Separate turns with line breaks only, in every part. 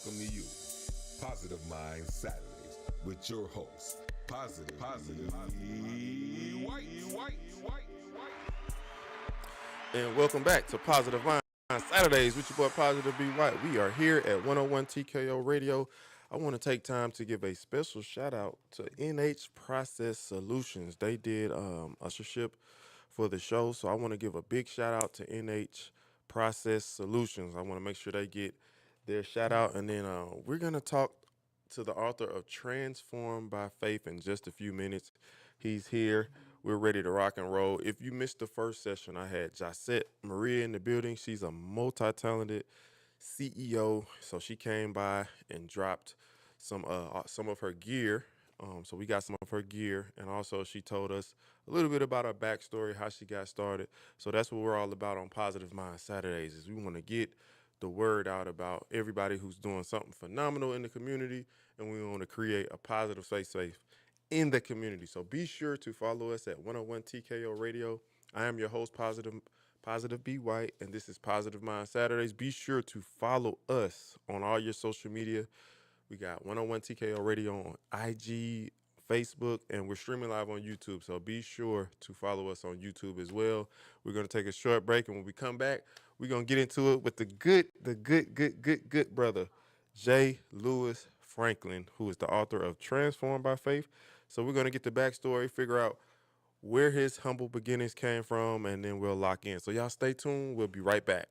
welcome to you, Positive Mind Saturdays, with your host, Positive White.
And welcome back to Positive Mind Saturdays with your boy Positive B White. We are here at 101 TKO Radio. I want to take time to give a special shout out to NH Process Solutions. They did ushership for the show, so I want to give a big shout out to NH Process Solutions. I want to make sure they get their shout out, and then we're gonna talk to the author of Transformed by Faith in just a few minutes. He's here. We're ready to rock and roll. If you missed the first session, I had Jacette Maria in the building. She's a multi-talented CEO. So she came by and dropped some of her gear. So we got some of her gear, and also she told us a little bit about her backstory, how she got started. So that's what we're all about on Positive Mind Saturdays. Is we want to get the word out about everybody who's doing something phenomenal in the community, and we want to create a positive space in the community. So be sure to follow us at 101 TKO Radio. I am your host, Positive B White, and this is Positive Mind Saturdays. Be sure to follow us on all your social media. We got 101 TKO Radio on IG, Facebook, and we're streaming live on YouTube. So be sure to follow us on YouTube as well. We're going to take a short break, and when we come back, we're going to get into it with the good brother, J. Lewis Franklin, who is the author of Transformed by Faith. So we're going to get the backstory, figure out where his humble beginnings came from, and then we'll lock in. So y'all stay tuned. We'll be right back.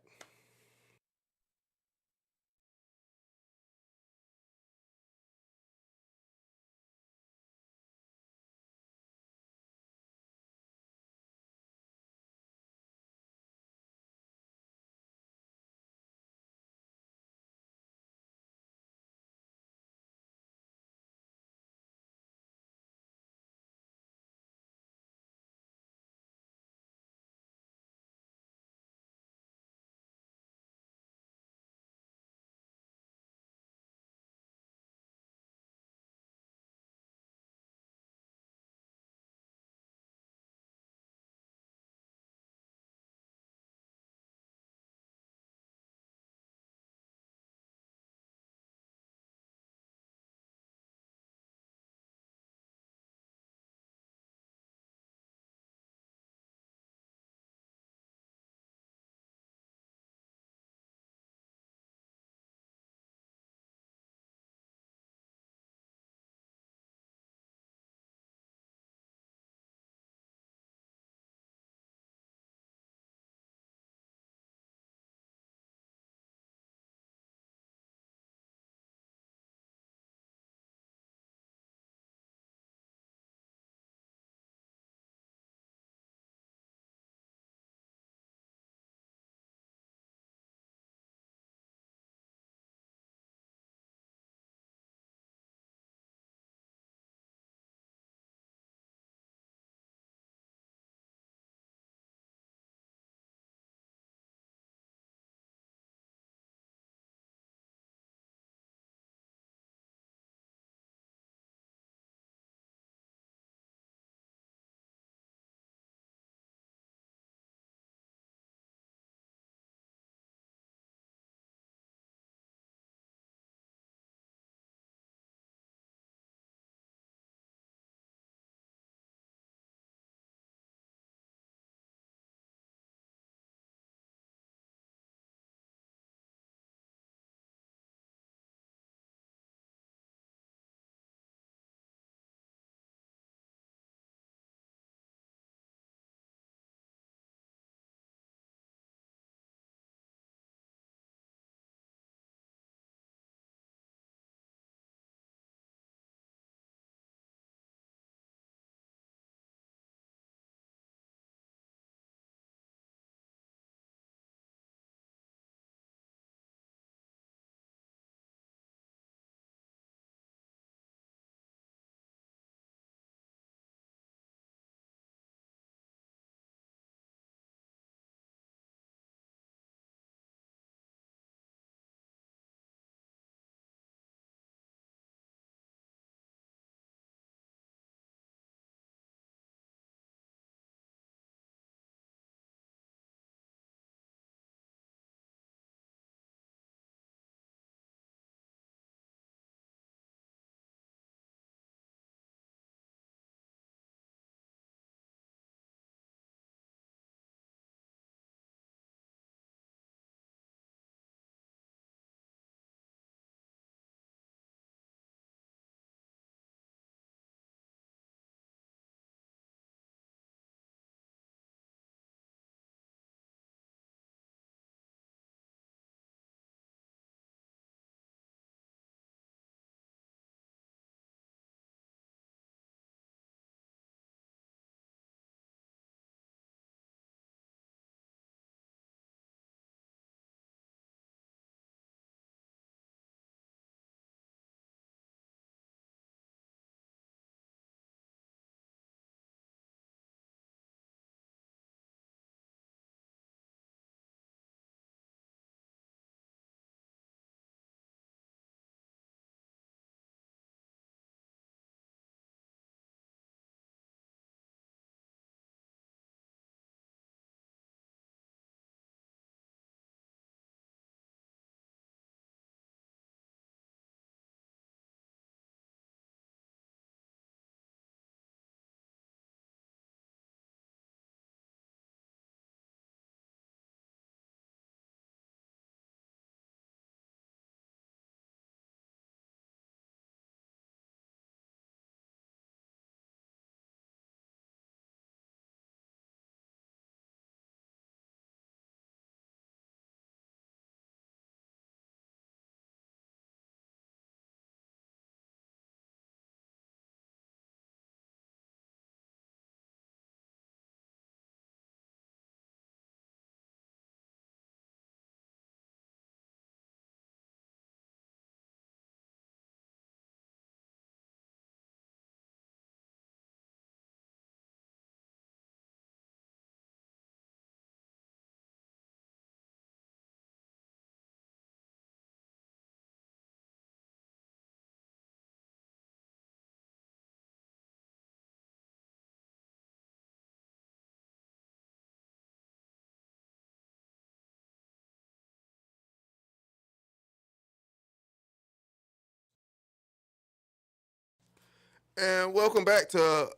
And welcome back to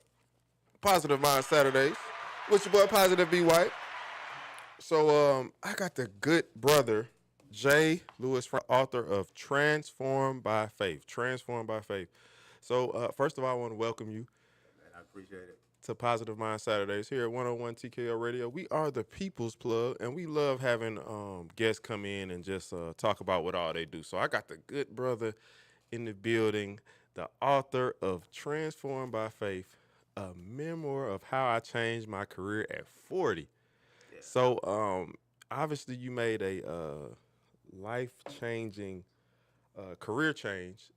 Positive Mind Saturdays with your boy Positive B White. So I got the good brother Jay Lewis, author of Transformed by Faith. Transformed by Faith. So first of all, I want to welcome you
Man, I appreciate it.
to Positive Mind Saturdays here at 101 TKO Radio. We are the people's plug, and we love having guests come in and just talk about what all they do. So I got the good brother in the building, the author of Transformed by Faith, a memoir of how I changed my career at 40.
Yeah.
So obviously you made a life-changing career change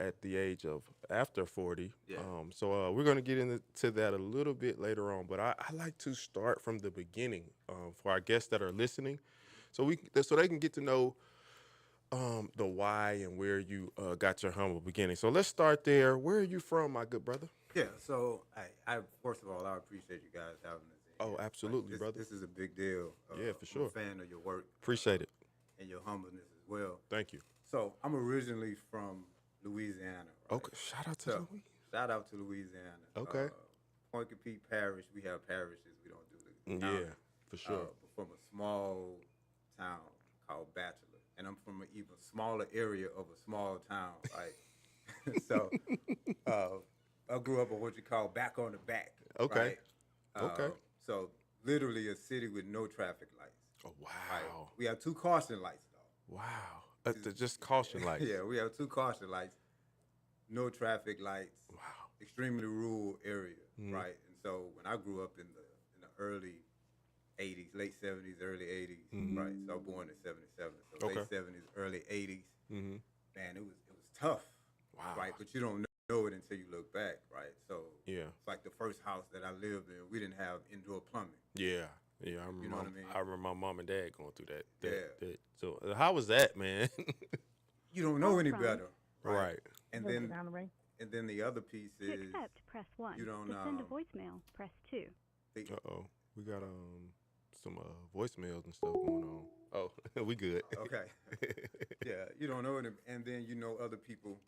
at the age of after 40.
Yeah.
So we're going to get into that a little bit later on, but I like to start from the beginning for our guests that are listening, so they can get to know the why and where you got your humble beginning. So let's start there. Where are you from, my good brother?
Yeah. So I first of all, I appreciate you guys having us. In
Oh,
here.
absolutely,
this,
brother.
This is a big deal.
Yeah, for
I'm
sure.
a fan of your work.
Appreciate it.
And your humbleness as well.
Thank you.
So I'm originally from Louisiana. Right?
Okay, shout out to
So,
Louis.
shout out to Louisiana.
Okay.
Point Coupee Parish. We have parishes. We don't do the
Yeah,
county.
for sure.
But from a small town called Bachelor, and I'm from an even smaller area of a small town, right? So I grew up in what you call back on the back.
Okay.
Right?
Okay.
So literally a city with no traffic lights.
Oh, wow.
Right? We have 2 caution lights though.
Wow. Just caution lights.
Yeah, we have 2 caution lights, no traffic lights.
Wow.
Extremely rural area,
Mhm.
right? And so when I grew up in the early 80s, late 70s, early 80s,
Mhm.
right? So I was born in 77, so
Okay.
late 70s, early 80s.
Mm-hmm.
Man, it was tough,
Wow.
right? But you don't know it until you look back, right? So
Yeah.
it's like the first house that I lived in, we didn't have indoor plumbing.
Yeah. Yeah. I remember,
You know what I mean?
I remember my mom and dad going through that.
Yeah.
So how was that, man?
You don't know any
From-
better,
Right.
And
Those are
then
down the way.
the other piece
To
is
accept, press 1.
you don't,
to send a
um,
voicemail, press 2.
Uh-oh. We got some voicemails and stuff going on. Oh, we good.
okay. Yeah, you don't know it, and then you know other people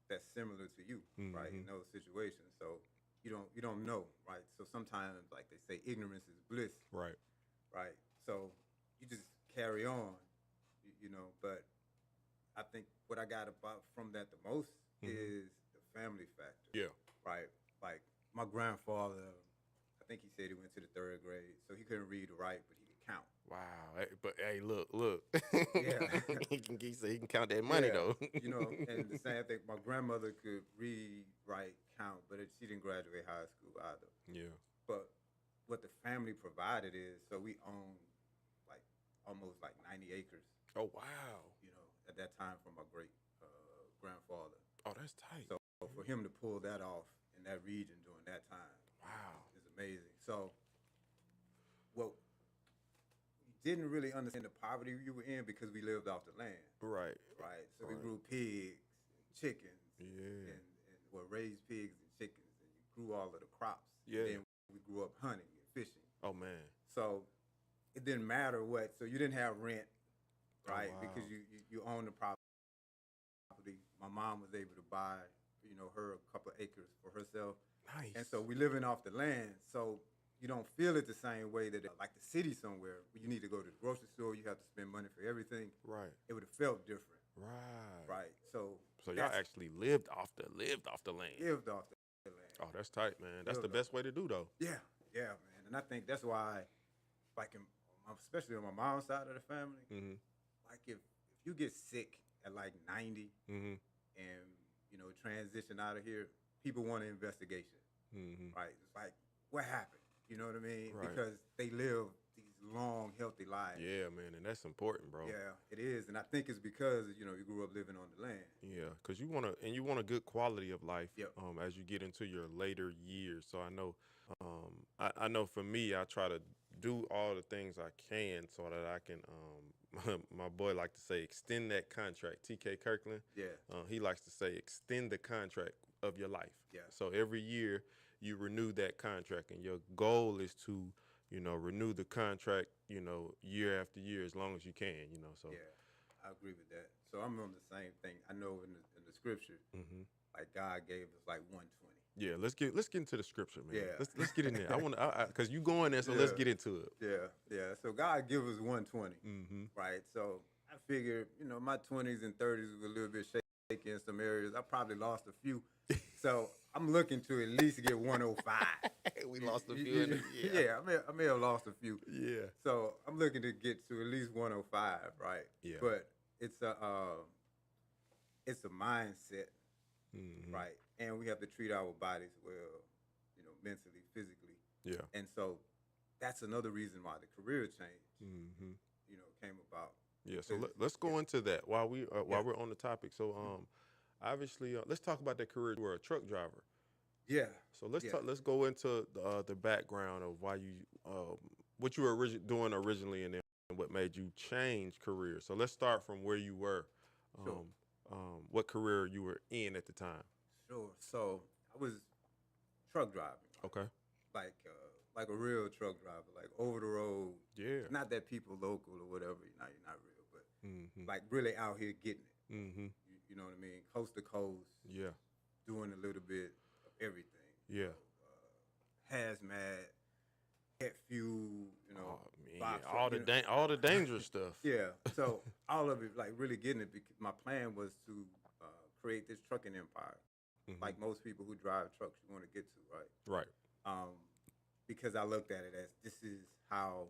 that's similar to you, right? In
Mhm.
those situations, so you don't know, right? So sometimes, like they say, ignorance is bliss,
Right.
right? So you just carry on, you know. But I think what I got about from that the most
Mhm.
is the family factor,
Yeah.
right? Like my grandfather, I think he said he went to the 3rd grade, so he couldn't read or write, but he could count.
Wow. But hey, look.
Yeah.
he said he can count that money
Yeah,
though.
you know, and the same thing. My grandmother could read, write, count, but she didn't graduate high school either.
Yeah.
But what the family provided is, so we owned like almost like 90 acres,
Oh wow.
you know, at that time from my great grandfather.
Oh, that's tight.
So for him to pull that off in that region during that time
Wow.
is amazing. So what we didn't really understand the poverty we were in because we lived off the land.
Right.
Right. So we
Right.
grew pigs and chickens
Yeah.
and raised pigs and chickens, and you grew all of the crops.
Yeah.
And then we grew up hunting and fishing.
Oh man.
So it didn't matter what. So you didn't have rent,
Oh,
right?
wow.
Because you owned the property. My mom was able to buy, you know, her a couple of acres for herself.
Nice.
And so we living off the land. So you don't feel it the same way that like the city somewhere where you need to go to the grocery store, you have to spend money for everything.
Right.
It would have felt different,
Right.
right? So
So y'all
that's-
actually lived off the land.
lived off the land.
Oh, that's tight, man. That's the
Lived
best way to do though.
Yeah, man. And I think that's why, like, especially on my mom's side of the family,
Mm-hmm.
like if you get sick at like 90
Mm-hmm.
and, you know, transition out of here, people want an investigation,
Mm-hmm.
right? It's like, what happened? You know what I mean?
Right.
Because they live these long, healthy lives.
Yeah, man, and that's important, bro.
Yeah, it is. And I think it's because, you know, you grew up living on the land.
Yeah, because you want a good quality of life
Yep.
as you get into your later years. So I know, I know for me, I try to do all the things I can so that I can, my boy like to say, extend that contract. TK Kirkland,
Yeah,
he likes to say, extend the contract of your life.
Yeah.
So every year you renew that contract, and your goal is to, renew the contract, year after year as long as you can, So
yeah. I agree with that. So I'm on the same thing. I know in the scripture,
hmm
like God gave us like 120.
Yeah, let's get into the scripture, man.
Yeah.
Let's get in there. I want to because you going there, so let's
Yeah.
get into it.
Yeah. So God give us 120,
Mm-hmm.
right? So I figured, my 20s and 30s was a little bit shaky in some areas. I probably lost a few. So I'm looking to at least get 105.
We lost a few.
Yeah, I may have lost a few.
Yeah.
So I'm looking to get to at least 105, right?
Yeah.
But it's a mindset,
Mm-hmm.
right? And we have to treat our bodies well, mentally, physically.
Yeah.
And so that's another reason why the career change,
Mm-hmm.
came about.
Yeah. So
Because-
let's go into that while
Yeah.
we're on the topic. So obviously let's talk about that career. You were a truck driver.
Yeah.
So let's
Yeah.
talk. Let's go into the background of why you what you were doing originally, and then what made you change career. So let's start from where you were.
Sure.
What career you were in at the time?
Sure. So I was truck driving,
Okay.
like a real truck driver, like over the road.
Yeah.
Not that people local or whatever, you're not real, but
Mm-hmm.
like really out here getting it.
Mm-hmm.
You know what I mean? Coast to coast,
Yeah.
doing a little bit of everything.
Yeah.
Hazmat, pet fuel,
Oh, man,
box
all
truck,
the all the dangerous stuff.
Yeah, so all of it, like really getting it. Because my plan was to create this trucking empire.
Mhm.
Like most people who drive trucks, you want to get to, right?
Right.
Because I looked at it as this is how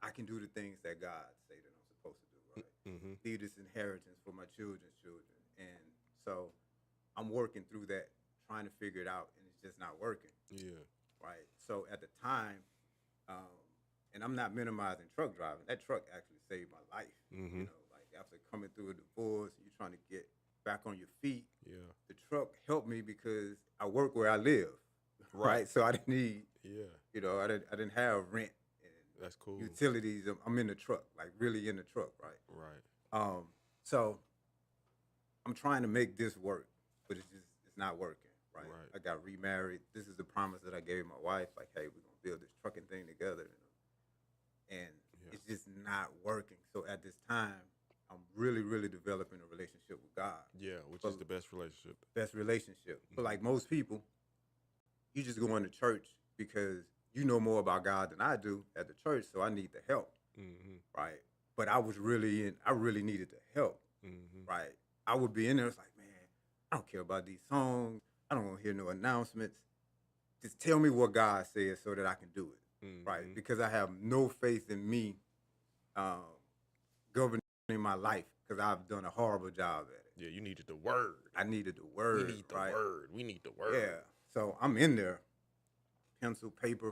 I can do the things that God say that I'm supposed to do, right?
Mm-hmm.
Leave this inheritance for my children's children. And so I'm working through that, trying to figure it out, and it's just not working,
Yeah.
right? So at the time, and I'm not minimizing truck driving, that truck actually saved my life.
Mhm.
Like after coming through a divorce, you're trying to get back on your feet.
Yeah.
The truck helped me because I work where I live,
Right.
right? So I didn't need,
Yeah.
I didn't have rent and
That's cool.
utilities. I'm in the truck, like really in the truck, right?
Right.
So I'm trying to make this work, but it's not working, right?
Right.
I got remarried. This is the promise that I gave my wife, like, hey, we're gonna build this trucking thing together, and
Yeah.
it's just not working. So at this time, I'm really, really developing a relationship with God,
Yeah. Which is the best relationship.
best relationship. But like most people, you just go into church because you know more about God than I do at the church, so I need the help,
Mm-hmm.
right? But I really needed the help.
Mm-hmm.
Right. I would be in there. It's like, man, I don't care about these songs. I don't want to hear no announcements. Just tell me what God says so that I can do it.
Mm-hmm.
Right. Because I have no faith in me governing my life because I've done a horrible job at it.
Yeah. You needed the word.
I needed the word.
We need the
right?
word. We need the word.
Yeah. So I'm in there, pencil, paper.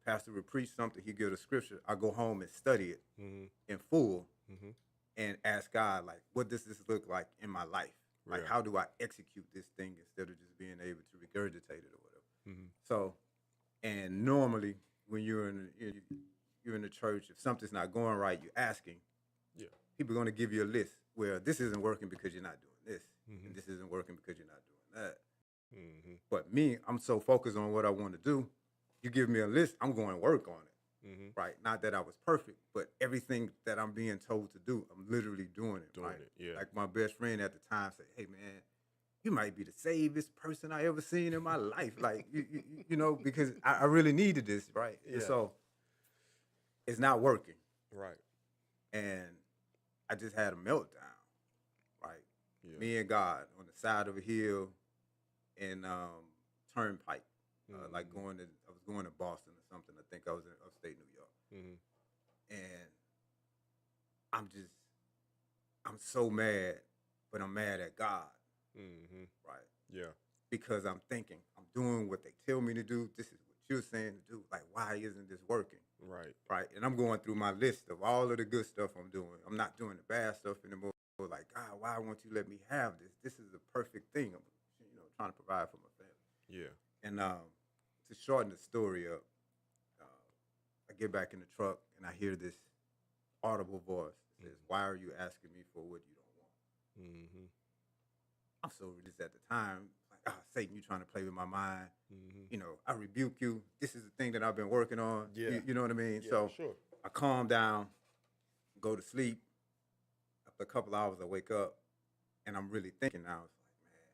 The pastor would preach something. He'd give a scripture. I go home and study it
Mm-hmm.
in full.
Mm-hmm.
And ask God, like, what does this look like in my life? Like,
Yeah.
how do I execute this thing instead of just being able to regurgitate it or whatever?
Mm-hmm.
So, and normally when you're in the church, if something's not going right, you're asking.
Yeah.
People are going to give you a list where this isn't working because you're not doing this,
Mhm.
and this isn't working because you're not doing that.
Mm-hmm.
But me, I'm so focused on what I want to do. You give me a list, I'm going to work on it.
Mm-hmm.
Right? Not that I was perfect, but everything that I'm being told to do, I'm literally doing it.
Doing
right?
it, yeah.
Like my best friend at the time said, "Hey, man, you might be the safest person I ever seen in my life." Like, because I really needed this, right? And
Yeah.
so it's not working,
Right.
and I just had a meltdown, right?
Yeah.
Me and God on the side of a hill in Turnpike, like I was going to Boston or something. I think I was in upstate New York.
Mm-hmm.
And I'm so mad, but I'm mad at God,
Mm-hmm.
right?
Yeah.
Because I'm thinking, I'm doing what they tell me to do. This is what you're saying to do. Like, why isn't this working?
Right.
Right? And I'm going through my list of all of the good stuff I'm doing. I'm not doing the bad stuff anymore. Like, God, why won't you let me have this? This is the perfect thing. I'm, trying to provide for my family.
Yeah.
And to shorten the story up, I get back in the truck and I hear this audible voice that says, "Why are you asking me for what you don't want?"
Mm-hmm.
I'm so religious at the time, like, Satan, you trying to play with my mind.
Mm-hmm.
I rebuke you. This is the thing that I've been working on.
Yeah.
You know what I mean?
Yeah,
So
sure.
I calm down, go to sleep. After a couple hours, I wake up and I'm really thinking now. It's like, man,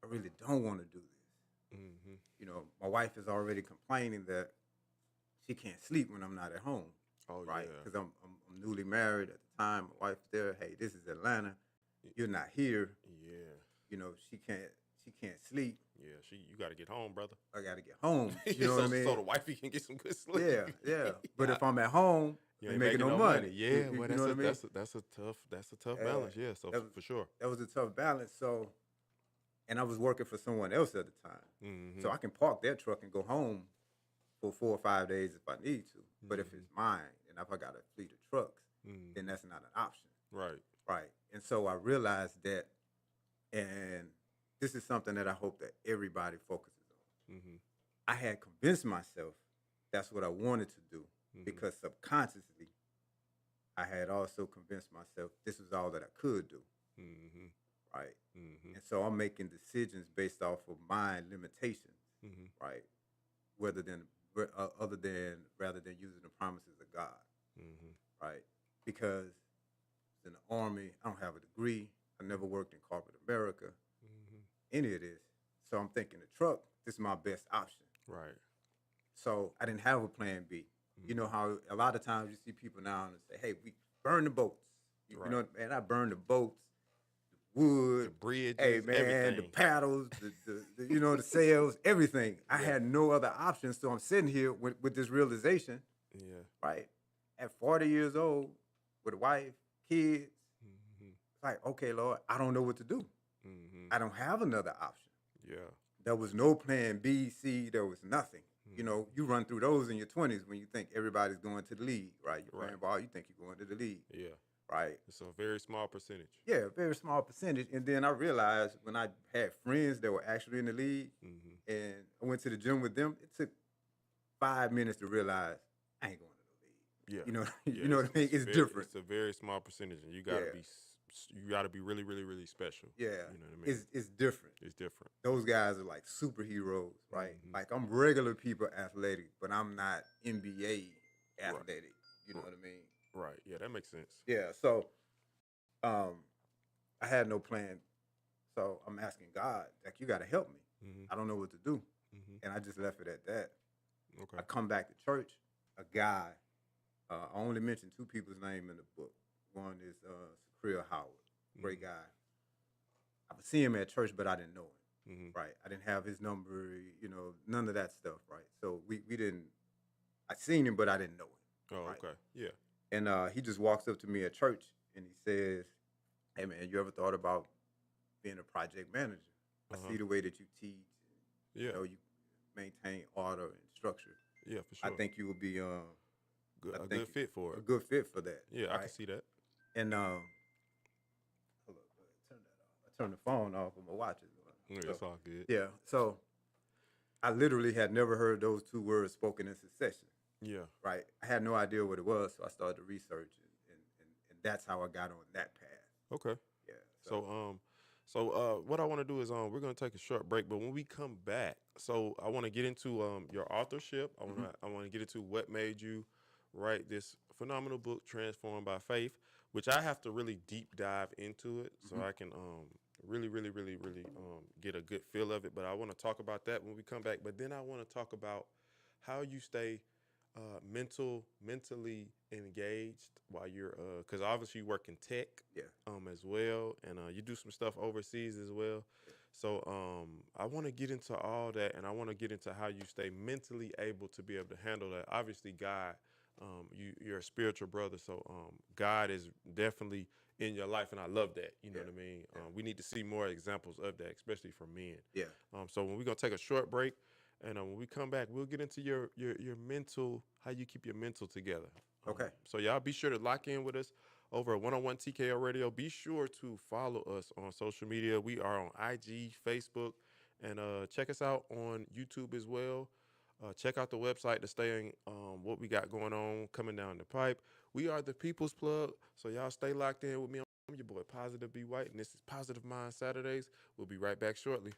I really don't want to do this.
Mm-hmm.
You know, my wife is already complaining that she can't sleep when I'm not at home,
Oh
right?
yeah.
Because I'm newly married at the time. My wife's there. Hey, this is Atlanta. You're not here.
Yeah.
You know, she can't sleep.
Yeah. You got to get home, brother.
I got to get home. You know
so
what I mean?
so the wifey can get some good sleep.
Yeah, yeah. But if I'm at home,
you
I'm
ain't
making no money.
Yeah, well,
You know what I mean?
that's a tough
Yeah,
balance. Yeah, so
that was,
for sure.
that was a tough balance. So, and I was working for someone else at the time,
Mm-hmm.
so I can park their truck and go home for 4 or 5 days if I need to. But if it's mine and if I got a fleet of trucks, then that's not an option,
Right.
right? And so I realized that, and this is something that I hope that everybody focuses on.
Mm-hmm.
I had convinced myself that's what I wanted to do because subconsciously I had also convinced myself this was all that I could do,
Mm-hmm.
right?
Mm-hmm.
And so I'm making decisions based off of my limitations,
Mm-hmm.
right? Rather than using the promises of God,
Mm-hmm.
right? Because in the Army, I don't have a degree. I never worked in corporate America, any of this. So I'm thinking the truck, this is my best option.
Right.
So I didn't have a plan B. You know how a lot of times you see people now and say, hey, we burn the boats. You
Right.
know, man, I burned the boats, the wood,
The bridges,
hey man,
everything.
the paddles, the you know, the sails, everything. I had no other options. So I'm sitting here with this realization,
Yeah.
right? At 40 years old, with a wife, kids,
Mm-hmm.
it's like, okay, Lord, I don't know what to do.
Mm-hmm.
I don't have another option.
Yeah.
There was no plan B, C, there was nothing. You know, you run through those in your 20s when you think everybody's going to the league, right? You're playing ball, you think you're going to the league,
Yeah.
right?
It's a very small percentage.
Yeah, very small percentage. And then I realized when I had friends that were actually in the league and I went to the gym with them, it took 5 minutes to realize I ain't going to the league.
Yeah.
You know,
Yeah,
you know what I mean? It's different.
It's a very small percentage, and you gotta
Yeah.
you gotta be really, really, really special.
Yeah,
You know what I mean?
it's different.
It's different.
Those guys are like superheroes, right? Like I'm regular people athletic, but I'm not NBA athletic. You know what I mean?
Right. Yeah, that makes sense.
Yeah. So, I had no plan. So I'm asking God, like, you got to help me. I don't know what to do, and I just left it at that.
Okay.
I come back to church. A guy. I only mentioned 2 people's name in the book. One is Sakria Howard, great guy. I would see him at church, but I didn't know him. Right? I didn't have his number. You know, none of that stuff. Right? So we didn't. I seen him, but I didn't know him.
Oh,
right?
okay. Yeah.
And he just walks up to me at church and he says, "Hey man, you ever thought about being a project manager? I see the way that you teach.
Yeah.
You know, you maintain order and structure.
Yeah, for sure.
I think you would be
a good fit for
a
it.
good fit for that.
Yeah, I
right?
can see that.
And hold up, turn that off. I turned the phone off with my watch.
Yeah, it's all good.
Yeah. So I literally had never heard those 2 words spoken in succession.
Yeah.
Right. I had no idea what it was, so I started to research, and that's how I got on that path.
Okay.
Yeah.
So what I want to do is we're gonna take a short break, but when we come back, so I want to get into your authorship. I want to get into what made you write this phenomenal book, Transformed by Faith, which I have to really deep dive into it so I can really get a good feel of it. But I want to talk about that when we come back. But then I want to talk about how you stay mentally engaged while you're because obviously you work in tech as well, and you do some stuff overseas as well. So I want to get into all that, and I want to get into how you stay mentally able to be able to handle that. Obviously God, you're a spiritual brother, so God is definitely in your life, and I love that. You know what I mean? We need to see more examples of that, especially from men.
Yeah.
So when we're gonna take a short break, and when we come back, we'll get into your mental, how you keep your mental together.
Okay.
So y'all be sure to lock in with us over at 101 TKO Radio. Be sure to follow us on social media. We are on IG, Facebook, and check us out on YouTube as well. Check out the website to stay on what we got going on coming down the pipe. We are the People's Plug, so y'all stay locked in with me. I'm your boy Positive B White, and this is Positive Mind Saturdays. We'll be right back shortly.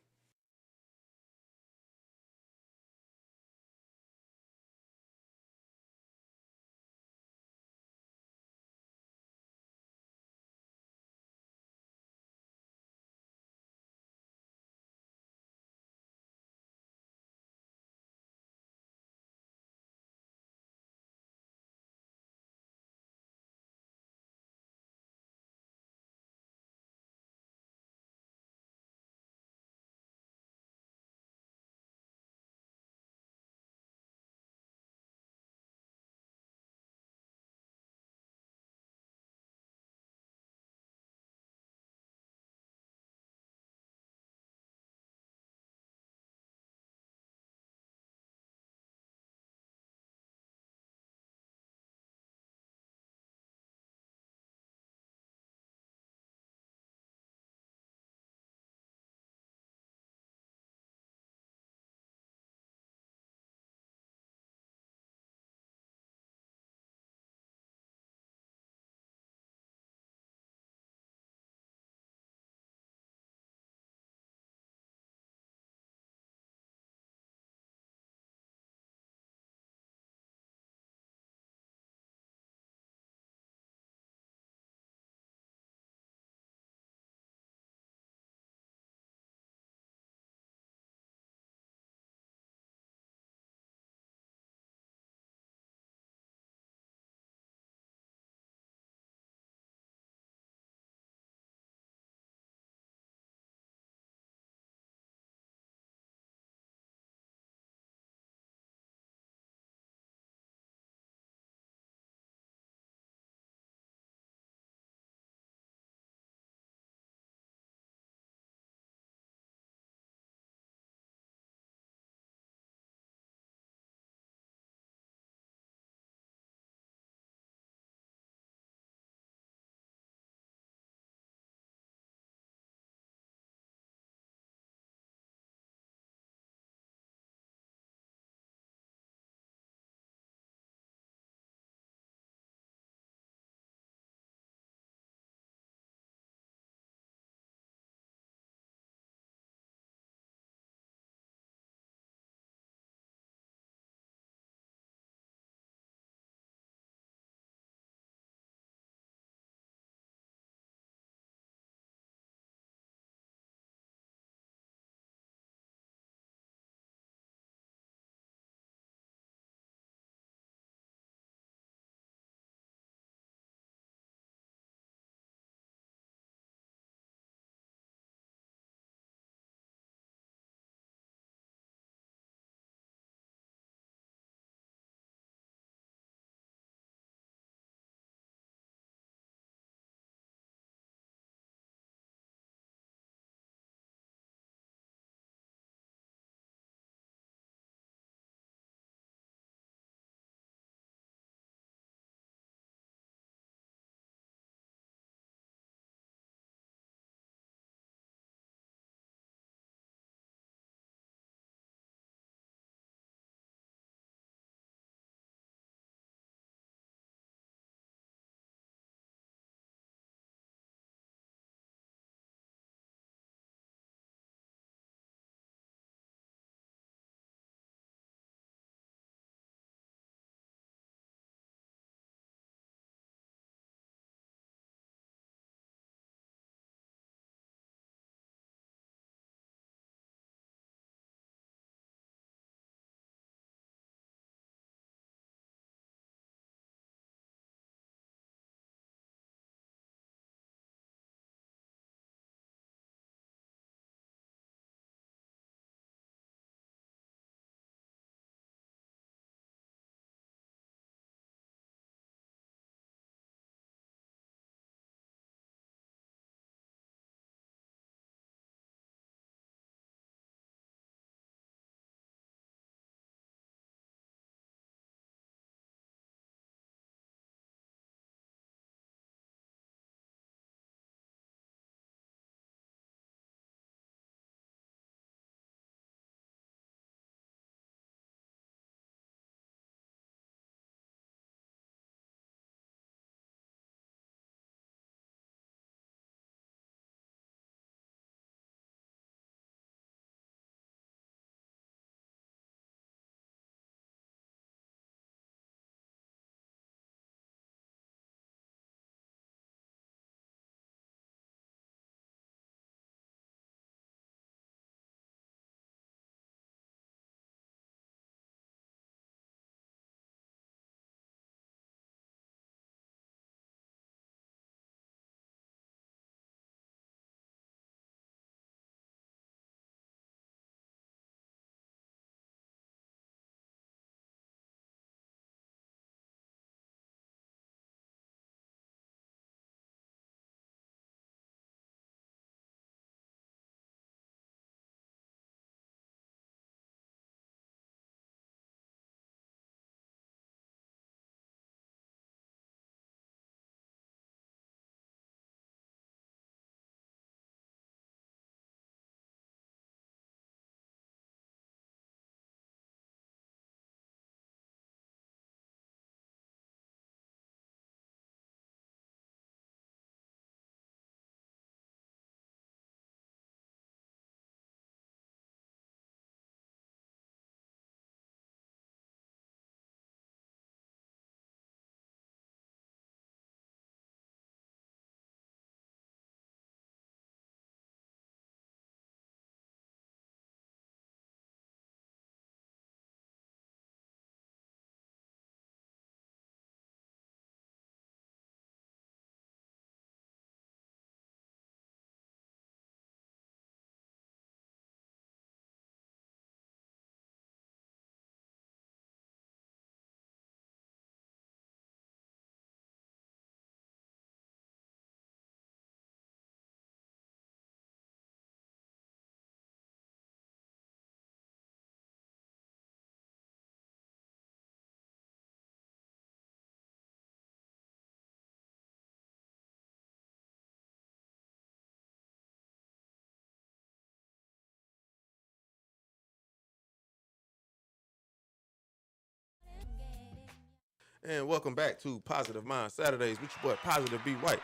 And welcome back to Positive Mind Saturdays with your boy Positive B White.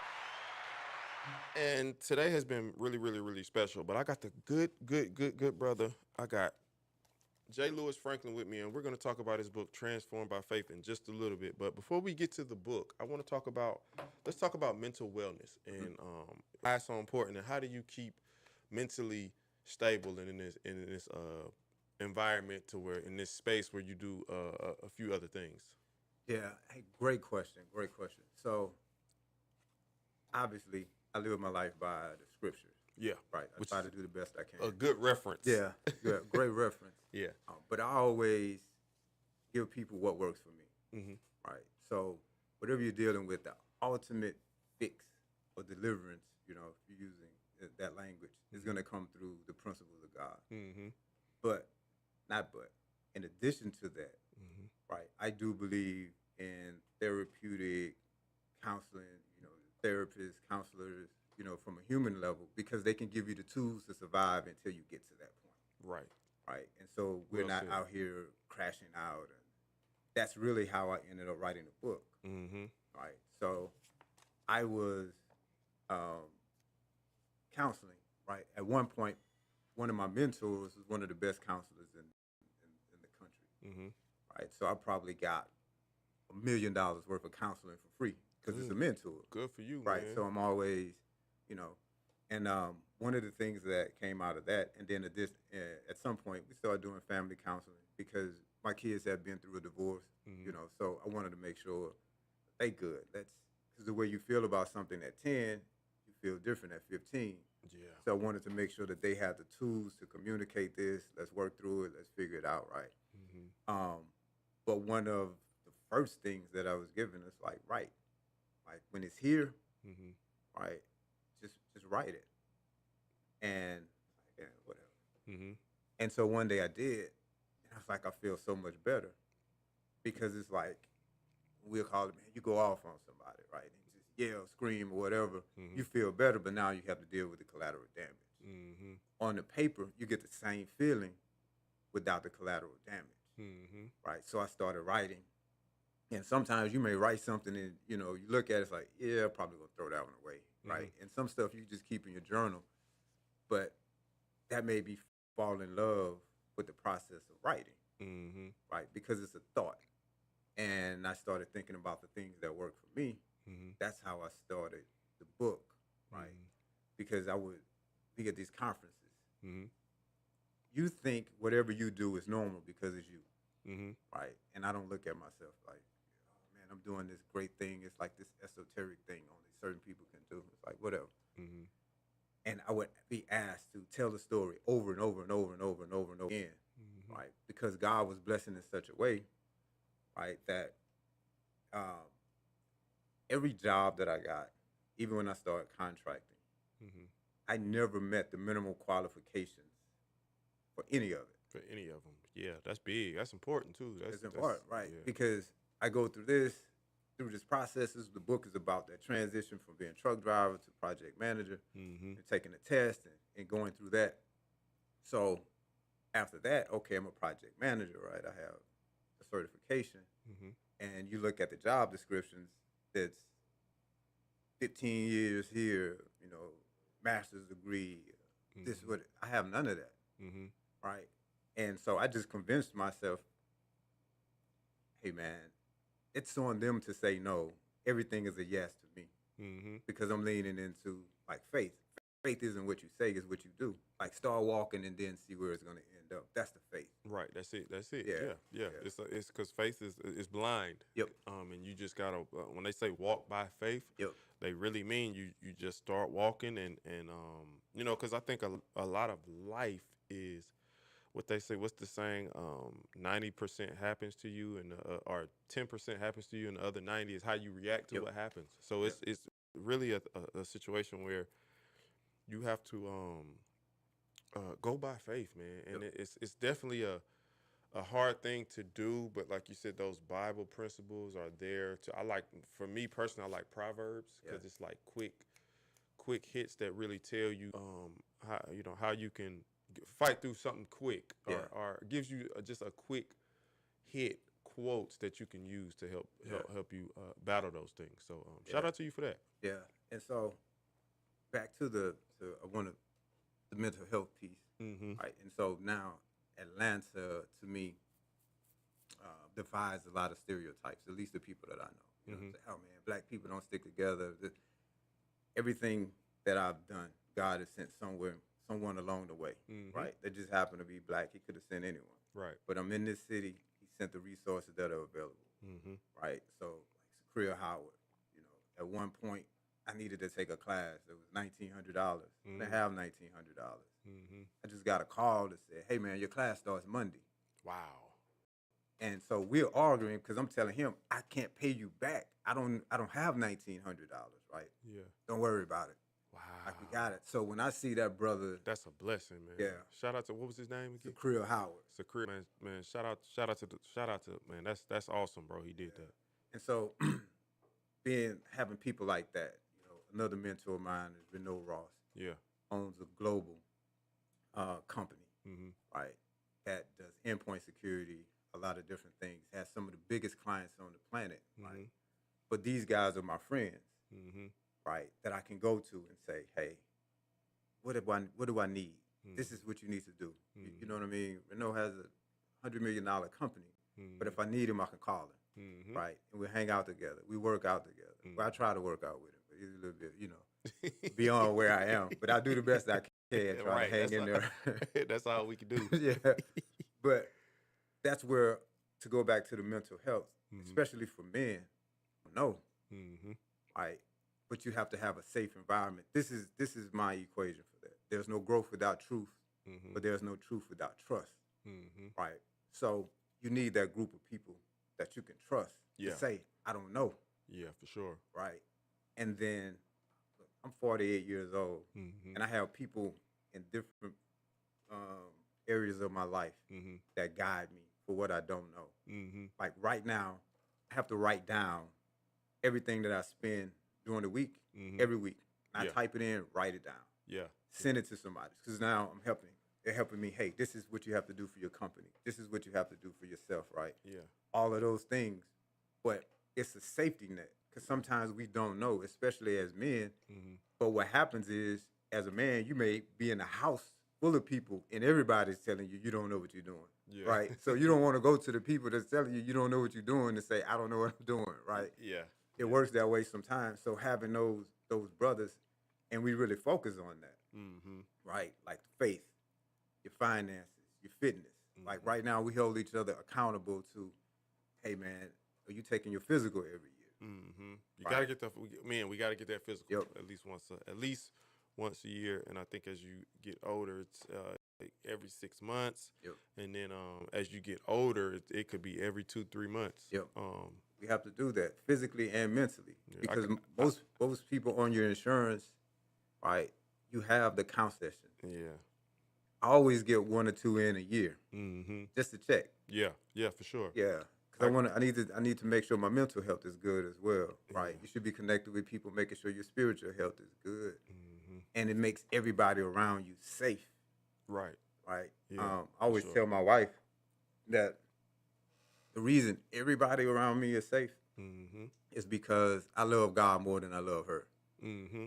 And today has been really, really, really special. But I got the good brother. I got J. Lewis Franklin with me, and we're going to talk about his book, Transformed by Faith, in just a little bit. But before we get to the book, let's talk about mental wellness and why it's so important, and how do you keep mentally stable in this environment to where in this space where you do a few other things.
Yeah, hey, great question. So, obviously, I live my life by the scriptures.
Yeah,
Right. I
which
try
is
to do the best I can.
a good reference.
Yeah, great reference.
Yeah.
But I always give people what works for me.
Mm-hmm.
Right. So, whatever you're dealing with, the ultimate fix or deliverance, if you're using that language, is going to come through the principles of God.
Mm-hmm.
But, in addition to that,
Mm-hmm.
right, I do believe in therapeutic counseling, therapists, counselors, from a human level, because they can give you the tools to survive until you get to that point.
Right.
Right. And so we're
Well
not
said.
out here crashing out. And that's really how I ended up writing the book.
Mm-hmm.
Right. So I was counseling, right? At one point, one of my mentors was one of the best counselors in the country.
Mm-hmm.
Right. So I probably got $1 million worth of counseling for free because it's a mentor.
Good for you,
Right.
man.
So I'm always, and one of the things that came out of that, and then at some point we started doing family counseling because my kids had been through a divorce,
Mhm.
so I wanted to make sure they good. That's because the way you feel about something at 10, you feel different at 15.
Yeah.
So I wanted to make sure that they had the tools to communicate this. Let's work through it. Let's figure it out, right?
Mm-hmm.
But one of the first things that I was given is like when it's here,
Mm-hmm.
right? Just write it, and whatever.
Mm-hmm.
And so one day I did, and I was like, I feel so much better because it's like we'll call it, man, you go off on somebody, right? And just yell, scream, or whatever.
Mhm.
You feel better, but now you have to deal with the collateral damage.
Mm-hmm.
On the paper, you get the same feeling without the collateral damage,
Mm-hmm.
right? So I started writing. And sometimes you may write something and, you look at it, it's like, yeah, I'm probably going to throw that one away, right? And some stuff you just keep in your journal. But that made me fall in love with the process of writing,
Mm-hmm.
right? Because it's a thought. And I started thinking about the things that work for me.
Mm-hmm.
That's how I started the book, right? Because I would be at these conferences.
Mm-hmm.
You think whatever you do is normal because it's you,
Mm-hmm.
right? And I don't look at myself like, oh man, I'm doing this great thing. It's like this esoteric thing only certain people can do. It's like whatever.
Mm-hmm.
And I would be asked to tell the story over and over and over and over and over and over again,
Mm-hmm.
right? Because God was blessing in such a way, right, that every job that I got, even when I started contracting,
Mm-hmm.
I never met the minimal qualifications for any of it.
For any of them, yeah, that's big. That's important too.
It's important, right?
Yeah.
Because I go through this processes. The book is about that transition from being truck driver to project manager,
Mm-hmm.
and taking the test and going through that. So after that, okay, I'm a project manager, right? I have a certification,
Mm-hmm.
and you look at the job descriptions. That's 15 years here, master's degree. This is what I have none of that,
Mm-hmm.
right? And so I just convinced myself, hey man, it's on them to say no. Everything is a yes to me
Mm-hmm.
because I'm leaning into like faith. Faith isn't what you say, it's what you do. Like start walking and then see where it's going to end up. That's the faith.
Right. That's it.
Yeah,
Yeah.
yeah.
It's because faith is blind.
Yep.
And you just gotta when they say walk by faith,
Yep.
they really mean you just start walking and because I think a lot of life is what they say. `What's the saying? 90% happens to you, and or 10% happens to you, and the other 90 is how you react to
Yep.
what happens. So it's really a situation where you have to go by faith, man, and it's definitely a hard thing to do, but like you said, those Bible principles are there. For me personally, I like Proverbs because
Yeah.
it's like quick hits that really tell you how you can fight through something quick,
Yeah.
or gives you just a quick hit quotes that you can use to help you battle those things. So
Yeah.
shout out to you for that.
Yeah. And so back to the mental health piece,
Mm-hmm.
right? And so now Atlanta to me defies a lot of stereotypes, at least the people that I know. You know,
Mhm.
say, oh man, black people don't stick together. Everything that I've done, God has sent someone along the way,
Mhm.
right? That just happened to be black. He could have sent anyone.
Right.
But I'm in this city. He sent the resources that are available,
Mm-hmm.
right? So, like Sakria Howard, you know, at one point I needed to take a class. It was $1,900. I didn't have $1,900.
Mm-hmm.
I just got a call that said, "Hey, man, your class starts Monday."
Wow.
And so we're arguing because I'm telling him I can't pay you back. I don't have $1,900, right?
Yeah.
Don't worry about it.
Wow.
Like we got it. So when I see that brother,
That's a blessing, man.
Yeah.
Shout out to what was his name again?
Sakria Howard,
Sakria, man. Shout out to man. That's awesome, bro. He did that.
and so having people like that, you know, another mentor of mine is Renaud Ross,
Yeah.
owns a global company,
Mm-hmm.
right? That does endpoint security, a lot of different things. Has some of the biggest clients on the planet, right?
Mhm.
But these guys are my friends,
Mm-hmm.
right? That I can go to and say, hey, what do I need? This is what you need to do. You know what I mean? Renault has a $100 million company, but if I need him, I can call him,
Mm-hmm.
right? And we hang out together. We work out together. Well, I try to work out with him, but he's a little bit, you know, beyond where I am. But I do the best I can, try
Right,
to hang in there.
That's all we can do.
Yeah. But that's where, to go back to the mental health,
Mhm.
especially for men, no,
Mm-hmm.
right? But you have to have a safe environment. This is my equation for that. There's no growth without truth,
Mm-hmm.
but there's no truth without trust,
Mm-hmm.
right? So you need that group of people that you can trust
Yeah.
to say, I don't know,
Yeah, for sure.
right? And then look, I'm 48 years old,
Mm-hmm.
and I have people in different areas of my life
Mm-hmm.
that guide me for what I don't know.
Mm-hmm.
Like right now, I have to write down everything that I spend during the week,
Mhm.
every week. I
Yeah.
type it in, write it down,
Yeah.
send it to somebody. Because now they're helping me. Hey, this is what you have to do for your company. This is what you have to do for yourself, right?
Yeah.
All of those things. But it's a safety net because sometimes we don't know, especially as men.
Mm-hmm.
But what happens is, as a man, you may be in a house full of people and everybody's telling you don't know what you're doing,
Yeah.
right? So you don't want to go to the people that's telling you don't know what you're doing and say, I don't know what I'm doing, right?
Yeah.
It works that way sometimes. So having those brothers, and we really focus on that,
Mm-hmm.
right? Like faith, your finances, your fitness. Like
Mhm.
right now, we hold each other accountable to, hey man, are you taking your physical every year?
Mm-hmm. You
Right.
gotta get that. We gotta get that physical
Yep.
at least once a year. And I think as you get older, it's like every 6 months.
Yep.
And then as you get older, it could be every 2-3 months.
Yep. We have to do that physically and mentally
Yeah,
because
I-
most people on your insurance, right? You have the count session.
Yeah.
I always get 1 or 2 in a year
Mm-hmm.
just to check.
Yeah. Yeah, for sure.
Yeah, because I need to make sure my mental health is good as well, right?
Yeah.
You should be connected with people, making sure your spiritual health is good,
Mm-hmm.
and it makes everybody around you safe,
Right.
right?
Yeah,
I always
sure.
tell my wife that the reason everybody around me is safe
Mm-hmm.
is because I love God more than I love her,
Mm-hmm.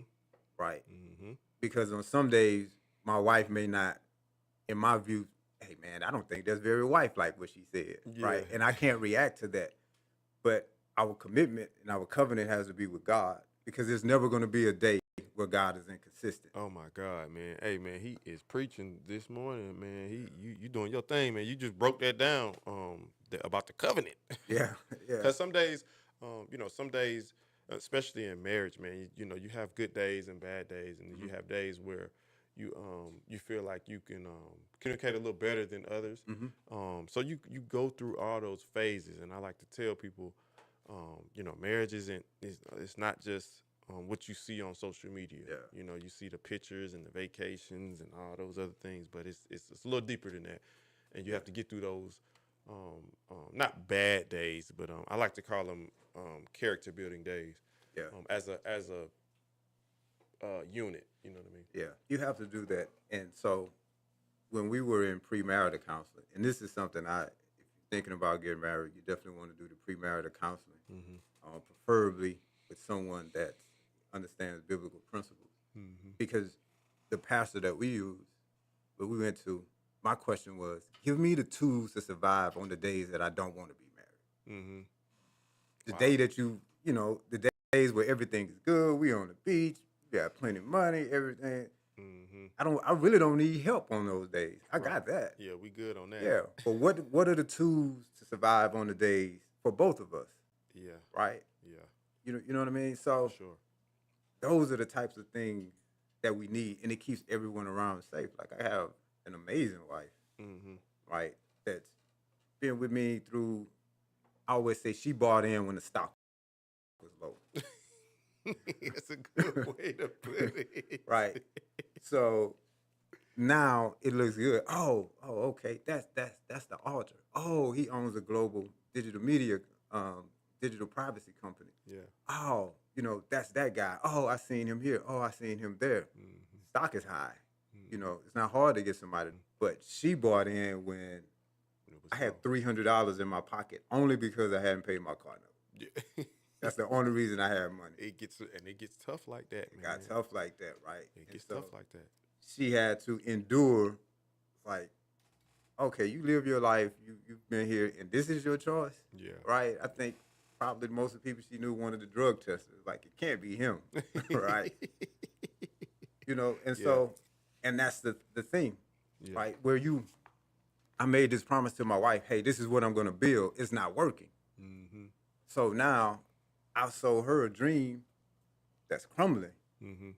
right?
Mm-hmm.
Because on some days my wife may not, in my view, hey man, I don't think that's very wife-like what she said, right?
Yeah.
And I can't react to that. But our commitment and our covenant has to be with God because there's never going to be a day where God is inconsistent.
Oh my God, man! Hey, man, he is preaching this morning, man. You doing your thing, man. You just broke that down, about the covenant.
Yeah, yeah,
Because some days, some days, especially in marriage, man, you have good days and bad days, and you have days where you feel like you can communicate a little better than others. So you go through all those phases, and I like to tell people, marriage it's not just what you see on social media.
Yeah.
You see the pictures and the vacations and all those other things, but it's a little deeper than that, and you have to get through those. Not bad days, but I like to call them character building days.
yeah,
As a unit, you know what I mean?
yeah. You have to do that. And so when we were in premarital counseling, and this is something thinking about getting married, you definitely want to do the premarital counseling,
Mm-hmm.
preferably with someone that understands biblical principles.
Mm-hmm.
Because the pastor that we use, what we went to, my question was, give me the tools to survive on the days that I don't want to be married.
Mm-hmm.
The
Wow.
day that the days where everything is good, we on the beach, we got plenty of money, everything.
Mm-hmm.
I really don't need help on those days. I
Right.
got that.
Yeah, we good on that.
Yeah. But what are the tools to survive on the days for both of us?
Yeah.
Right?
Yeah.
You know what I mean? So
For sure.
those are the types of things that we need, and it keeps everyone around safe. Like I have an amazing wife,
Mm-hmm.
right? That's been with me through. I always say she bought in when the stock was low,
That's a good way to put it.
right? So now it looks good. Okay. That's the altar. Oh, he owns a global digital media, digital privacy company.
Yeah.
Oh, that's that guy. Oh, I seen him here. Oh, I seen him there.
Mm-hmm.
Stock is high.
Mm-hmm.
It's not hard to get somebody. But she bought in when
It was
I had
low.
$300 in my pocket only because I hadn't paid my car note.
Yeah.
That's the only reason I had money.
It gets tough like that,
It
man.
got tough like that, right?
It
And
gets
so
tough like that.
she had to endure, like, okay, you live your life, you've been here, and this is your choice,
Yeah.
right? I think probably most of the people she knew wanted the drug testers. Like, it can't be him, right? And so, and that's the thing,
Yeah.
right? Where I made this promise to my wife, hey, this is what I'm going to build. It's not working.
Mm-hmm.
So now I sold her a dream that's crumbling.
Mm-hmm.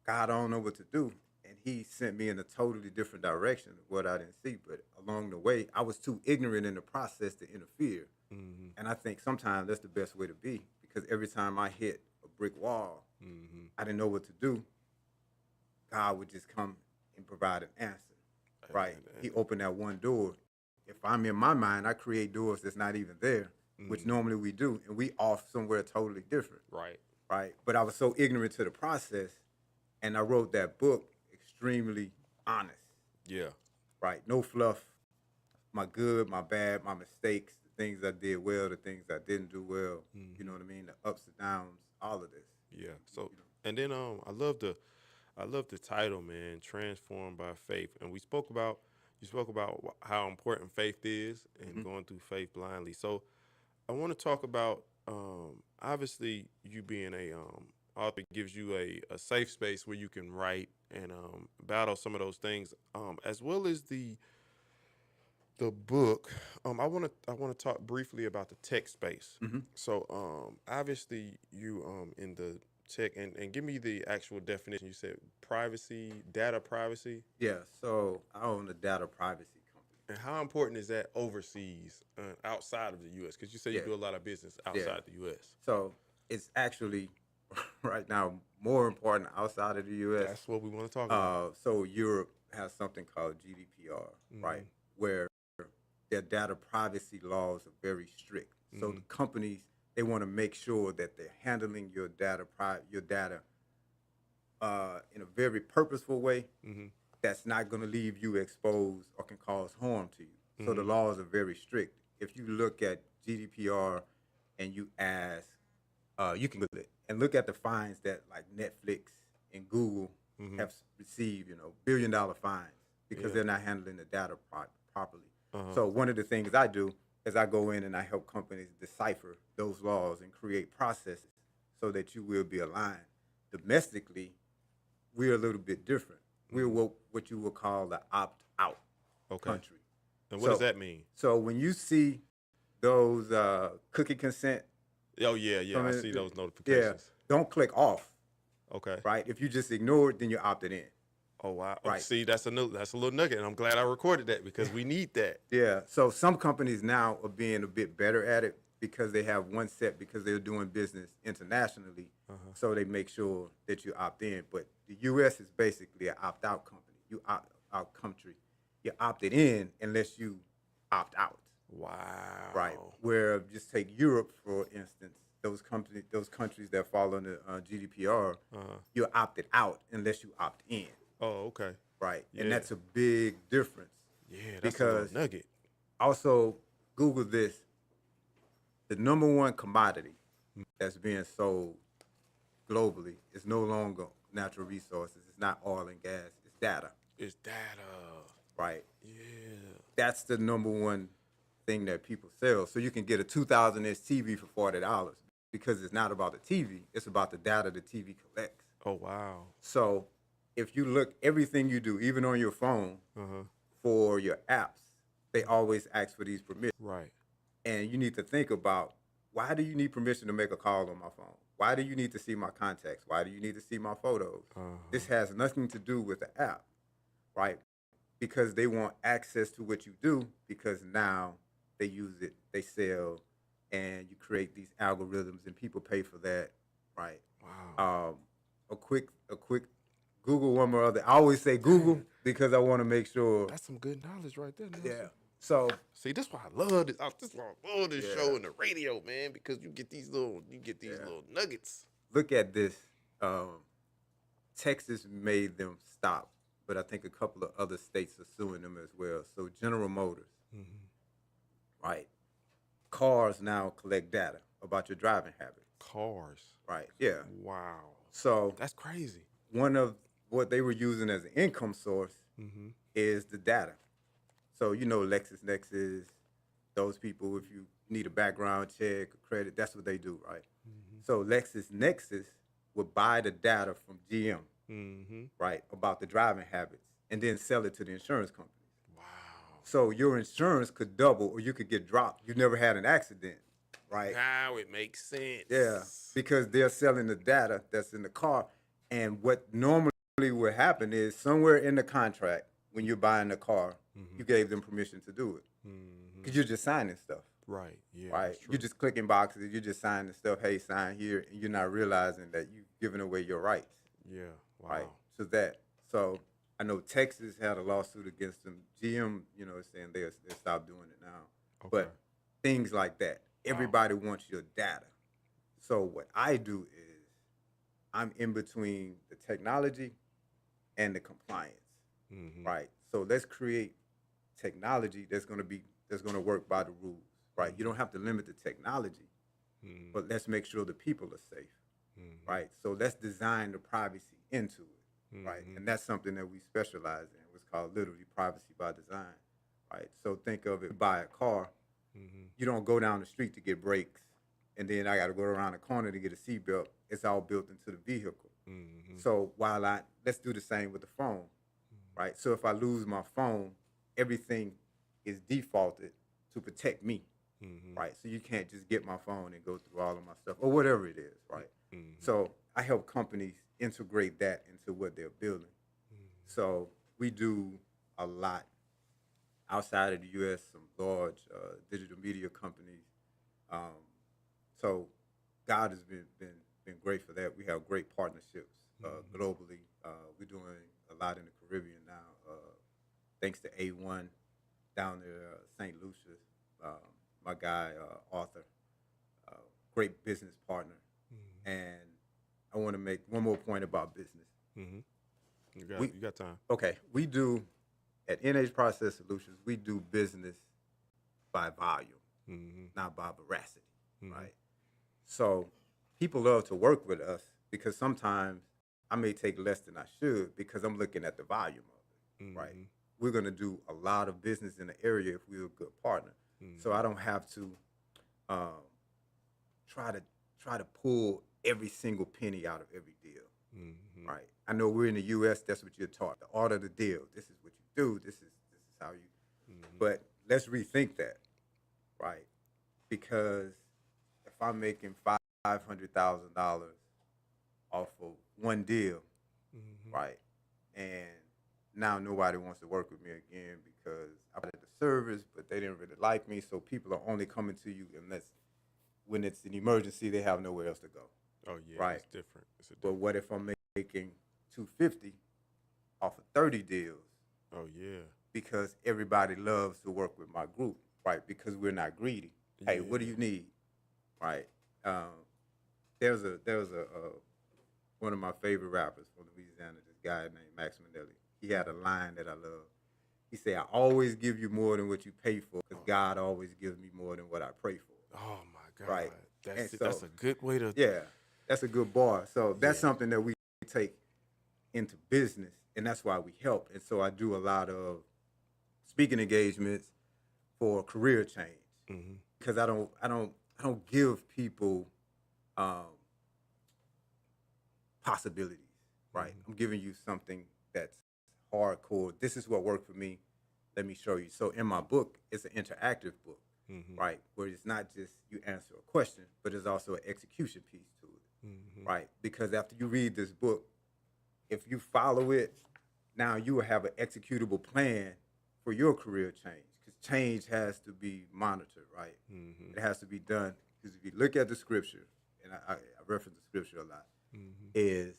God, I don't know what to do. And he sent me in a totally different direction of what I didn't see. But along the way, I was too ignorant in the process to interfere.
Mm-hmm.
And I think sometimes that's the best way to be, because every time I hit a brick wall,
Mm-hmm.
I didn't know what to do. God would just come and provide an answer, right? He opened that one door. If I'm in my mind, I create doors that's not even there, which normally we do, and we off somewhere totally different,
Right.
right? But I was so ignorant to the process, and I wrote that book extremely honest,
Yeah.
right? No fluff. My good, my bad, my mistakes, the things I did well, the things I didn't do well. You know what I mean? The ups and downs, all of this.
Yeah. So and then I love the title, man, Transformed by Faith. And you spoke about how important faith is and going through faith blindly. So I want to talk about obviously you being a author gives you a safe space where you can write and battle some of those things, as well as the book. I want to talk briefly about the tech space. So obviously you in the tech and give me the actual definition. You said privacy, data privacy.
Yeah, so I own a data privacy company.
And how important is that overseas, outside of the U.S.? Because you say you
Yeah.
do a lot of business outside the U.S.
So it's actually right now more important outside of the U.S.
That's what we want to talk about.
So Europe has something called GDPR, right, where their data privacy laws are very strict. So the companies, they want to make sure that they're handling your data in a very purposeful way that's not going to leave you exposed or can cause harm to you. So the laws are very strict. If you look at GDPR and you ask, you can Google it and look at the fines that like Netflix and Google have received, billion-dollar fines because they're not handling the data properly. So one of the things I do is I go in and I help companies decipher those laws and create processes so that you will be aligned. Domestically, we're a little bit different. We're what you would call the opt-out country.
And what does that mean?
So when you see those cookie consent,
Oh, yeah. I see those
yeah,
notifications.
don't click off,
Okay.
right? If you just ignore it, then you're opted in.
Oh, wow.
Right.
See, that's a little nugget, and I'm glad I recorded that because we need that.
Yeah. So some companies now are being a bit better at it because they have one set because they're doing business internationally. So they make sure that you opt in. But the U.S. is basically an opt-out company. You opt-out country. You're opted in unless you opt out.
Wow.
Right. Where just take Europe for instance, those countries that fall under GDPR, you're opted out unless you opt in.
Oh, okay.
Right.
Yeah.
And that's a big difference.
Yeah, that's a
because
little nugget.
also Google this. The number one commodity that's being sold globally is no longer natural resources. It's not oil and gas. It's data,
It's data.
right?
Yeah.
That's the number one thing that people sell. So you can get a 2,000-inch TV for $40 because it's not about the TV. It's about the data the TV collects.
Oh wow.
So if you look, everything you do, even on your phone, for your apps, they always ask for these permissions.
Right.
And you need to think about, why do you need permission to make a call on my phone? Why do you need to see my contacts? Why do you need to see my photos? This has nothing to do with the app, right? Because they want access to what you do, because now they use it, they sell, and you create these algorithms and people pay for that, right?
Wow.
A quick Google one more other. I always say Google because I want to make sure.
That's some good knowledge right there, Nelson.
Yeah. So
See, that's why I love this. This is why I love this
Yeah.
show and the radio, man, because you get these little nuggets.
look at this. Texas made them stop, but I think a couple of other states are suing them as well. So General Motors, right? Cars now collect data about your driving habits,
Cars.
right? Yeah.
Wow.
So
That's crazy.
one of what they were using as an income source is the data. So, LexisNexis, those people, if you need a background check or credit, that's what they do, right? So LexisNexis would buy the data from GM, right, about the driving habits, and then sell it to the insurance company.
Wow.
So your insurance could double, or you could get dropped. You never had an accident, right?
Now it makes sense.
Yeah, because they're selling the data that's in the car. And what normally would happen is, somewhere in the contract, when you're buying the car, you gave them permission to do it. Because you're just signing stuff,
Right. Yeah.
right?
that's true.
You're just clicking boxes. You're just signing stuff. Hey, sign here. And you're not realizing that you've given away your rights,
Yeah. Wow.
right? So I know Texas had a lawsuit against them. GM, is saying they'll stop doing it now.
Okay.
But things like that. Everybody wants your data. So what I do is, I'm in between the technology and the compliance, right? So let's create technology that's going to work by the rules, right? You don't have to limit the technology, but let's make sure the people are safe, right? So let's design the privacy into it, right? And that's something that we specialize in. What's called literally privacy by design, right? So think of it: buy a car, you don't go down the street to get brakes, and then I got to go around the corner to get a seatbelt. It's all built into the vehicle. So let's do the same with the phone, right? So if I lose my phone, everything is defaulted to protect me, right? So you can't just get my phone and go through all of my stuff or whatever it is, right? So I help companies integrate that into what they're building. So we do a lot outside of the U.S., some large digital media companies. So God has been great for that. We have great partnerships globally. We're doing a lot in the Caribbean now, thanks to A1 down there, St. Lucia. My guy, Arthur, great business partner. And I want to make one more point about business.
You got time.
Okay, we do, at NH Process Solutions, we do business by volume, not by veracity, right? So people love to work with us because sometimes I may take less than I should because I'm looking at the volume of it, right? We're going to do a lot of business in the area if we're a good partner. So I don't have to try to pull every single penny out of every deal, right? I know we're in the U.S., that's what you're taught. The art of the deal. This is what you do. This is how you. But let's rethink that, right? Because if I'm making $500,000 off of one deal, right, and now nobody wants to work with me again because I did the service, but they didn't really like me. So people are only coming to you unless when it's an emergency, they have nowhere else to go.
Oh yeah,
Right.
It's different. It's a
But
different.
what if I'm making $250 off of 30 deals?
Oh yeah.
Because everybody loves to work with my group, right? Because we're not greedy. Hey, what do you need, right? There's a one of my favorite rappers from Louisiana, this guy named Max Manelli. He had a line that I love. He said, I always give you more than what you pay for, because God always gives me more than what I pray for.
Oh my God.
Right.
That's
And
that's
so-
a good way to.
Yeah, that's a good bar. So that's
Yeah.
something that we take into business, and that's why we help. And so I do a lot of speaking engagements for career change,
Mhm.
because I don't give people possibilities. Right.
Mhm.
I'm giving you something that's hardcore. This is what worked for me. Let me show you. So in my book, it's an interactive book,
Mhm.
right? Where it's not just you answer a question, but there's also an execution piece to it,
Mhm.
right? Because after you read this book, if you follow it, now you will have an executable plan for your career change, because change has to be monitored, right?
Mhm.
It has to be done. Because if you look at the scripture, and I reference the scripture a lot,
Mhm.
is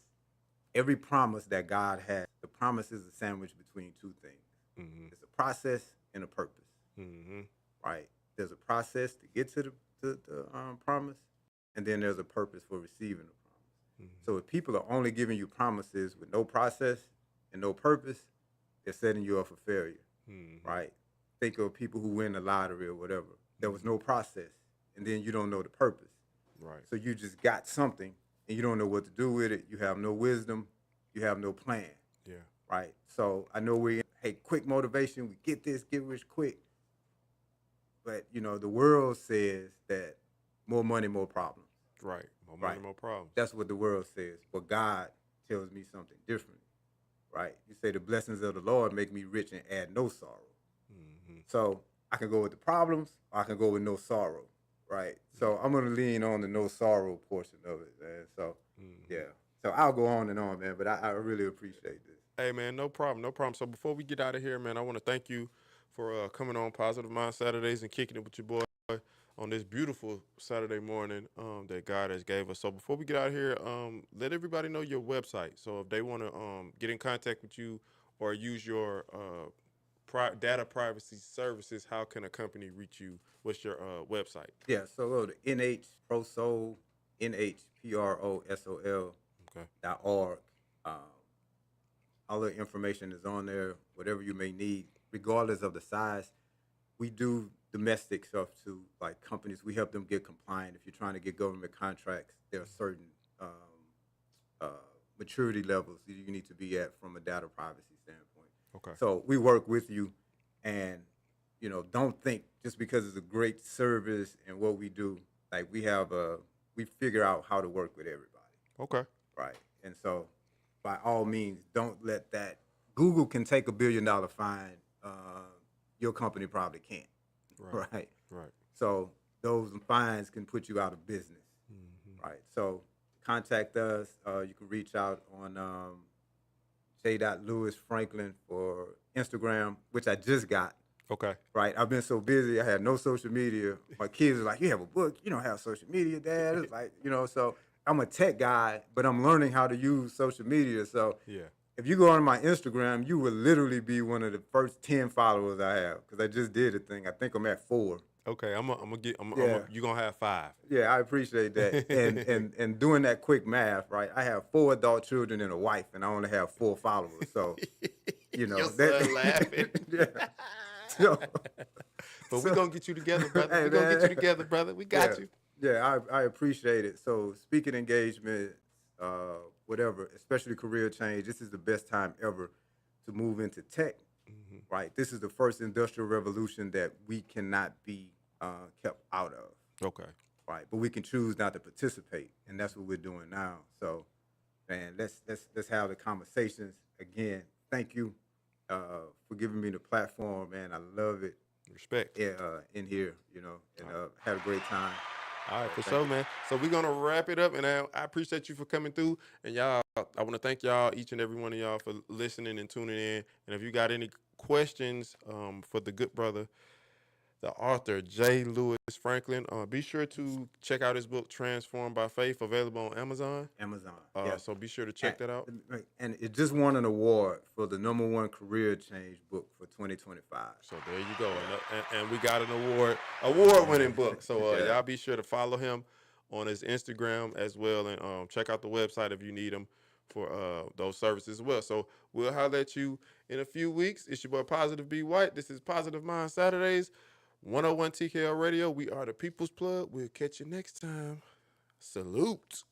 every promise that God has, the promise is a sandwich between two things.
Mhm.
It's a process and a purpose,
Mhm.
right? There's a process to get to the promise, and then there's a purpose for receiving the promise.
Mhm.
So if people are only giving you promises with no process and no purpose, they're setting you up for failure,
Mhm.
right? Think of people who win the lottery or whatever. There was no process, and then you don't know the purpose.
Right.
So you just got something, and you don't know what to do with it. You have no wisdom. You have no plan.
Yeah.
Right. So I know hey, quick motivation. We get this, get rich quick. But the world says that more money, more problems.
Right. More money,
Right.
more problems.
That's what the world says. But God tells me something different. Right. You say the blessings of the Lord make me rich and add no sorrow.
Mhm.
So I can go with the problems, or I can go with no sorrow. Right. So I'm gonna lean on the no sorrow portion of it, man. So
Mhm.
yeah. So I'll go on and on, man. But I really appreciate this.
Hey man, no problem, no problem. So before we get out of here, man, I want to thank you for coming on Positive Mind Saturdays and kicking it with your boy on this beautiful Saturday morning that God has gave us. So before we get out of here, let everybody know your website. So if they want to get in contact with you or use your data privacy services, how can a company reach you? What's your website?
Yeah, so go to NHProsol, NHPROSOL.org.
Okay.
All the information is on there, whatever you may need, regardless of the size. We do domestic stuff too, like companies. We help them get compliant. If you're trying to get government contracts, there are certain uh, maturity levels that you need to be at from a data privacy standpoint.
Okay.
So we work with you, and don't think just because it's a great service and what we do, like we figure out how to work with everybody,
Okay.
right? And so, by all means, don't let that. Google can take $1 billion fine. Your company probably can't,
Right.
right?
Right.
So those fines can put you out of business,
Mhm.
right? So contact us. You can reach out on J. Lewis Franklin for Instagram, which I just got.
Okay.
Right, I've been so busy. I had no social media. My kids are like, "You have a book. You don't have social media, Dad." It's like, so I'm a tech guy, but I'm learning how to use social media. So
Yeah.
if you go on my Instagram, you will literally be one of the first 10 followers I have, because I just did a thing. I think I'm at 4.
Okay. I'm gonna get.
Yeah.
You gonna have 5.
Yeah, I appreciate that. And doing that quick math, right? I have 4 adult children and a wife, and I only have 4 followers. So
Your
that
son laughing.
yeah. So,
But we're gonna get you together, brother.
Hey,
We're gonna get you
man.
together, brother. We got
yeah.
you.
Yeah, I appreciate it. So speaking engagements, whatever, especially career change, this is the best time ever to move into tech,
Mhm.
right? This is the first industrial revolution that we cannot be kept out of,
Okay.
right? But we can choose not to participate, and that's what we're doing now. So, man, let's have the conversations again. Thank you for giving me the platform, man. I love it.
Respect.
In here, and had a great time.
All right, for
thank
sure,
you.
man. So we're gonna wrap it up, and I appreciate you for coming through. And y'all, I want to thank y'all, each and every one of y'all, for listening and tuning in. And if you got any questions for the good brother, the author J. Lewis Franklin, be sure to check out his book Transformed by Faith, available on Amazon.
Amazon. Yeah.
So be sure to check that out.
And it just won an award for the #1 career change book for 2025.
So there you go, and we got an award-winning book. So
Yeah.
y'all be sure to follow him on his Instagram as well, and check out the website if you need him for those services as well. So we'll holler at you in a few weeks. It's your boy Positive B White. This is Positive Mind Saturdays, 101 TKO Radio. We are the People's Plug. We'll catch you next time. Salute.